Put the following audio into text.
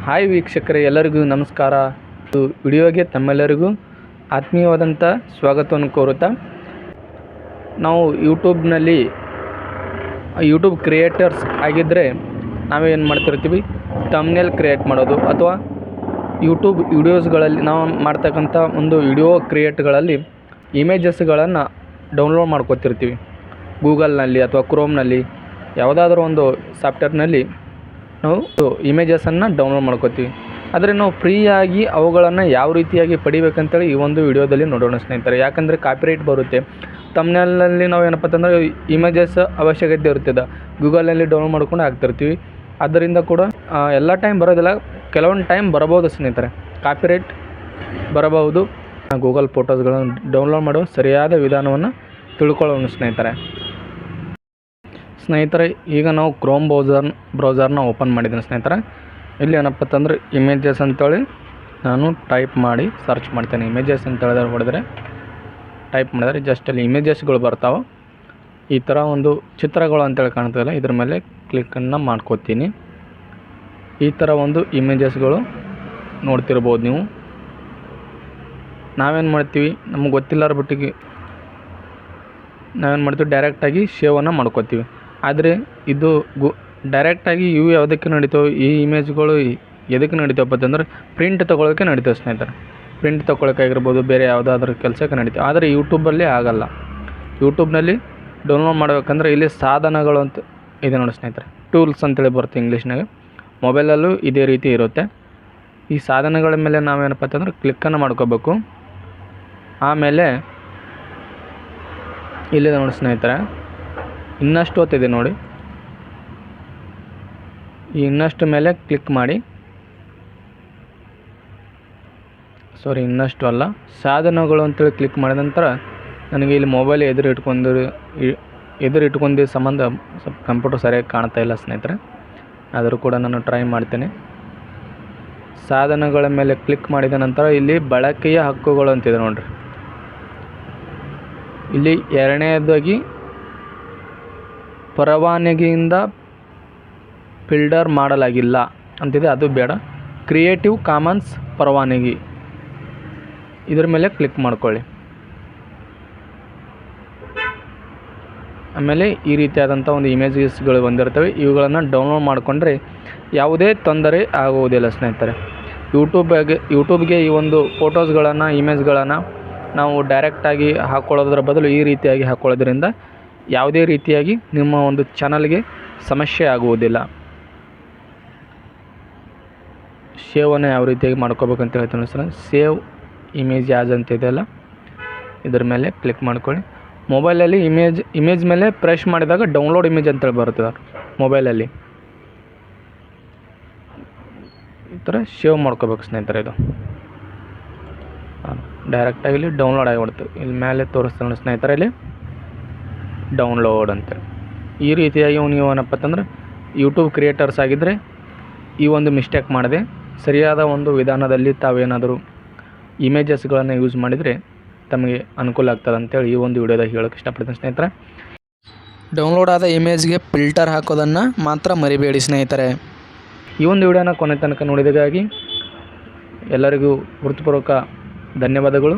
Hi ವೀಕ್ಷಕರೇ, ಎಲ್ಲರಿಗೂ ನಮಸ್ಕಾರ. ವಿಡಿಯೋಗೆ ತಮ್ಮೆಲ್ಲರಿಗೂ ಆತ್ಮೀಯವಾದಂಥ ಸ್ವಾಗತವನ್ನು ಕೋರುತ್ತಾ, ನಾವು ಯೂಟ್ಯೂಬ್ ಕ್ರಿಯೇಟರ್ಸ್ ಆಗಿದ್ದರೆ ನಾವೇನು ಮಾಡ್ತಿರ್ತೀವಿ, ಥಂಬ್ನೇಲ್ ಕ್ರಿಯೇಟ್ ಮಾಡೋದು ಅಥವಾ ಯೂಟ್ಯೂಬ್ ವಿಡಿಯೋಸ್ಗಳಲ್ಲಿ ನಾವು ಮಾಡ್ತಕ್ಕಂಥ ಒಂದು ವಿಡಿಯೋ ಕ್ರಿಯೇಟ್ಗಳಲ್ಲಿ ಇಮೇಜಸ್ಗಳನ್ನು ಡೌನ್ಲೋಡ್ ಮಾಡ್ಕೊತಿರ್ತೀವಿ. ಗೂಗಲ್ನಲ್ಲಿ ಅಥವಾ ಕ್ರೋಮ್ನಲ್ಲಿ ಯಾವುದಾದ್ರೂ ಒಂದು ಸಾಫ್ಟ್ವೇರ್ನಲ್ಲಿ ನಾವು ಇಮೇಜಸನ್ನು ಡೌನ್ಲೋಡ್ ಮಾಡ್ಕೋತೀವಿ. ಆದರೆ ನಾವು ಫ್ರೀಯಾಗಿ ಅವುಗಳನ್ನು ಯಾವ ರೀತಿಯಾಗಿ ಪಡಿಬೇಕಂತೇಳಿ ಈ ಒಂದು ವಿಡಿಯೋದಲ್ಲಿ ನೋಡೋಣ ಸ್ನೇಹಿತರೆ. ಯಾಕಂದರೆ ಕಾಪಿರೈಟ್ ಬರುತ್ತೆ. ಥಂಬ್ನೇಲ್ನಲ್ಲಿ ನಾವು ಏನಪ್ಪ ಅಂತಂದರೆ ಇಮೇಜಸ್ ಅವಶ್ಯಕತೆ ಇರ್ತದೆ, ಗೂಗಲಲ್ಲಿ ಡೌನ್ಲೋಡ್ ಮಾಡ್ಕೊಂಡು ಹಾಕ್ತಿರ್ತೀವಿ. ಅದರಿಂದ ಕೂಡ ಎಲ್ಲ ಟೈಮ್ ಬರೋದಿಲ್ಲ, ಕೆಲವೊಂದು ಟೈಮ್ ಬರಬಹುದು ಸ್ನೇಹಿತರೆ, ಕಾಪಿರೈಟ್ ಬರಬಹುದು. ಗೂಗಲ್ ಫೋಟೋಸ್ಗಳನ್ನು ಡೌನ್ಲೋಡ್ ಮಾಡುವ ಸರಿಯಾದ ವಿಧಾನವನ್ನು ತಿಳ್ಕೊಳ್ಳೋಣ ಸ್ನೇಹಿತರೆ. ಈಗ ನಾವು ಕ್ರೋಮ್ ಬ್ರೌಸರ್ನ ಓಪನ್ ಮಾಡಿದ್ದೀನಿ ಸ್ನೇಹಿತರೆ. ಇಲ್ಲಿ ಏನಪ್ಪ ಅಂತಂದರೆ ಇಮೇಜಸ್ ಅಂತೇಳಿ ನಾನು ಟೈಪ್ ಮಾಡಿ ಸರ್ಚ್ ಮಾಡ್ತೇನೆ. ಇಮೇಜಸ್ ಅಂತ ಹೇಳಿದ್ರೆ ಹೊಡೆದ್ರೆ ಟೈಪ್ ಮಾಡಿದ್ರೆ ಜಸ್ಟ್ ಅಲ್ಲಿ ಇಮೇಜಸ್ಗಳು ಬರ್ತಾವೆ. ಈ ಥರ ಒಂದು ಚಿತ್ರಗಳು ಅಂತೇಳಿ ಕಾಣ್ತದಲ್ಲ, ಇದ್ರ ಮೇಲೆ ಕ್ಲಿಕ್ಕನ್ನು ಮಾಡ್ಕೋತೀನಿ. ಈ ಥರ ಒಂದು ಇಮೇಜಸ್ಗಳು ನೋಡ್ತಿರ್ಬೋದು ನೀವು. ನಾವೇನು ಮಾಡ್ತೀವಿ, ನಮ್ಗೆ ಗೊತ್ತಿಲ್ಲಾರ ಬಿಟ್ಟಿಗೆ ನಾವೇನು ಮಾಡ್ತೀವಿ, ಡೈರೆಕ್ಟಾಗಿ ಶೇವನ್ನು ಮಾಡ್ಕೋತೀವಿ. ಆದರೆ ಇದು ಡೈರೆಕ್ಟಾಗಿ ಇವು ಯಾವುದಕ್ಕೆ ನಡೀತಾವೆ, ಈ ಇಮೇಜ್ಗಳು ಎದಕ್ಕೆ ನಡೀತಾವಪ್ಪ ಅಂತಂದ್ರೆ ಪ್ರಿಂಟ್ ತೊಗೊಳೋಕ್ಕೆ ನಡೀತಾವೆ ಸ್ನೇಹಿತರೆ. ಪ್ರಿಂಟ್ ತೊಗೊಳಕ್ಕಾಗಿರ್ಬೋದು, ಬೇರೆ ಯಾವುದಾದ್ರೂ ಕೆಲಸಕ್ಕೆ ನಡೀತಾವೆ. ಆದರೆ ಯೂಟ್ಯೂಬಲ್ಲಿ ಆಗಲ್ಲ. ಯೂಟ್ಯೂಬ್ನಲ್ಲಿ ಡೌನ್ಲೋಡ್ ಮಾಡಬೇಕಂದ್ರೆ ಇಲ್ಲಿ ಸಾಧನಗಳು ಅಂತ ಇದೆ ನೋಡಿ ಸ್ನೇಹಿತರೆ, ಟೂಲ್ಸ್ ಅಂತೇಳಿ ಬರುತ್ತೆ ಇಂಗ್ಲೀಷ್ನಾಗ. ಮೊಬೈಲಲ್ಲೂ ಇದೇ ರೀತಿ ಇರುತ್ತೆ. ಈ ಸಾಧನಗಳ ಮೇಲೆ ನಾವೇನಪ್ಪ ಅಂತಂದ್ರೆ ಕ್ಲಿಕ್ಕನ್ನು ಮಾಡ್ಕೋಬೇಕು. ಆಮೇಲೆ ಇಲ್ಲಿದೆ ನೋಡಿ ಸ್ನೇಹಿತರೆ, ಇನ್ನಷ್ಟು ಹೊತ್ತಿದೆ ನೋಡಿ. ಈ ಇನ್ನಷ್ಟು ಮೇಲೆ ಕ್ಲಿಕ್ ಮಾಡಿ, ಇನ್ನಷ್ಟು ಅಲ್ಲ, ಸಾಧನಗಳು ಅಂತೇಳಿ ಕ್ಲಿಕ್ ಮಾಡಿದ ನಂತರ ನನಗೆ ಇಲ್ಲಿ ಮೊಬೈಲ್ ಎದುರಿಟ್ಕೊಂಡು ಸಂಬಂಧ ಸ್ವಲ್ಪ ಕಂಪ್ಯೂಟರ್ ಸರಿಯಾಗಿ ಕಾಣ್ತಾ ಇಲ್ಲ ಸ್ನೇಹಿತರೆ. ಆದರೂ ಕೂಡ ನಾನು ಟ್ರೈ ಮಾಡ್ತೇನೆ. ಸಾಧನಗಳ ಮೇಲೆ ಕ್ಲಿಕ್ ಮಾಡಿದ ನಂತರ ಇಲ್ಲಿ ಬಳಕೆಯ ಹಕ್ಕುಗಳು ಅಂತಿದೆ ನೋಡ್ರಿ. ಇಲ್ಲಿ ಎರಡನೇದಾಗಿ ಪರವಾನಗಿಯಿಂದ ಫಿಲ್ಟರ್ ಮಾಡಲಾಗಿಲ್ಲ ಅಂತಿದೆ, ಅದು ಬೇಡ. ಕ್ರಿಯೇಟಿವ್ ಕಾಮನ್ಸ್ ಪರವಾನಗಿ, ಇದ್ರ ಮೇಲೆ ಕ್ಲಿಕ್ ಮಾಡ್ಕೊಳ್ಳಿ. ಆಮೇಲೆ ಈ ರೀತಿಯಾದಂಥ ಒಂದು ಇಮೇಜಸ್ಗಳು ಬಂದಿರ್ತವೆ. ಇವುಗಳನ್ನು ಡೌನ್ಲೋಡ್ ಮಾಡಿಕೊಂಡ್ರೆ ಯಾವುದೇ ತೊಂದರೆ ಆಗುವುದಿಲ್ಲ ಸ್ನೇಹಿತರೆ. ಯೂಟ್ಯೂಬ್ಗೆ ಈ ಒಂದು ಫೋಟೋಸ್ಗಳನ್ನು, ಇಮೇಜ್ಗಳನ್ನು ನಾವು ಡೈರೆಕ್ಟಾಗಿ ಹಾಕ್ಕೊಳ್ಳೋದ್ರ ಬದಲು ಈ ರೀತಿಯಾಗಿ ಹಾಕ್ಕೊಳ್ಳೋದ್ರಿಂದ ಯಾವುದೇ ರೀತಿಯಾಗಿ ನಿಮ್ಮ ಒಂದು ಚಾನಲ್ಗೆ ಸಮಸ್ಯೆ ಆಗುವುದಿಲ್ಲ. ಶೇವನ್ನು ಯಾವ ರೀತಿಯಾಗಿ ಮಾಡ್ಕೋಬೇಕಂತ ಹೇಳ್ತೀನಿ ಸರ್. ಸೇವ್ ಇಮೇಜ್ ಆ್ಯಸ್ ಅಂತ ಇದೆಯಲ್ಲ, ಇದ್ರ ಮೇಲೆ ಕ್ಲಿಕ್ ಮಾಡ್ಕೊಳ್ಳಿ. ಮೊಬೈಲಲ್ಲಿ ಇಮೇಜ್ ಮೇಲೆ ಪ್ರೆಸ್ ಮಾಡಿದಾಗ ಡೌನ್ಲೋಡ್ ಇಮೇಜ್ ಅಂತೇಳಿ ಬರ್ತದೆ ಮೊಬೈಲಲ್ಲಿ. ಈ ಥರ ಸೇವ್ ಮಾಡ್ಕೋಬೇಕು ಸ್ನೇಹಿತರೆ. ಇದು ಡೈರೆಕ್ಟಾಗಿ ಇಲ್ಲಿ ಡೌನ್ಲೋಡ್ ಆಗಿಬಿಡ್ತದೆ. ಇಲ್ಲಿ ಮೇಲೆ ತೋರಿಸ್ತಾನೆ ಸ್ನೇಹಿತರೆ, ಇಲ್ಲಿ ಡೌನ್ಲೋಡ್ ಅಂತೇಳಿ. ಈ ರೀತಿಯಾಗಿ ನೀವು ಏನಪ್ಪ ಅಂತಂದ್ರೆ ಯೂಟ್ಯೂಬ್ ಕ್ರಿಯೇಟರ್ಸ್ ಆಗಿದ್ದರೆ ಈ ಒಂದು ಮಿಸ್ಟೇಕ್ ಮಾಡದೆ ಸರಿಯಾದ ಒಂದು ವಿಧಾನದಲ್ಲಿ ತಾವೇನಾದರೂ ಇಮೇಜಸ್ಗಳನ್ನು ಯೂಸ್ ಮಾಡಿದರೆ ತಮಗೆ ಅನುಕೂಲ ಆಗ್ತದೆ ಅಂತೇಳಿ ಈ ಒಂದು ವಿಡಿಯೋದಾಗ ಹೇಳೋಕ್ಕೆ ಇಷ್ಟಪಡ್ತೀನಿ ಸ್ನೇಹಿತರೆ. ಡೌನ್ಲೋಡ್ ಆದ ಇಮೇಜ್ಗೆ ಫಿಲ್ಟರ್ ಹಾಕೋದನ್ನು ಮಾತ್ರ ಮರಿಬೇಡಿ ಸ್ನೇಹಿತರೆ. ಈ ಒಂದು ವಿಡಿಯೋನ ಕೊನೆ ತನಕ ನೋಡಿದಾಗಿ ಎಲ್ಲರಿಗೂ ಹೃತ್ಪೂರ್ವಕ ಧನ್ಯವಾದಗಳು.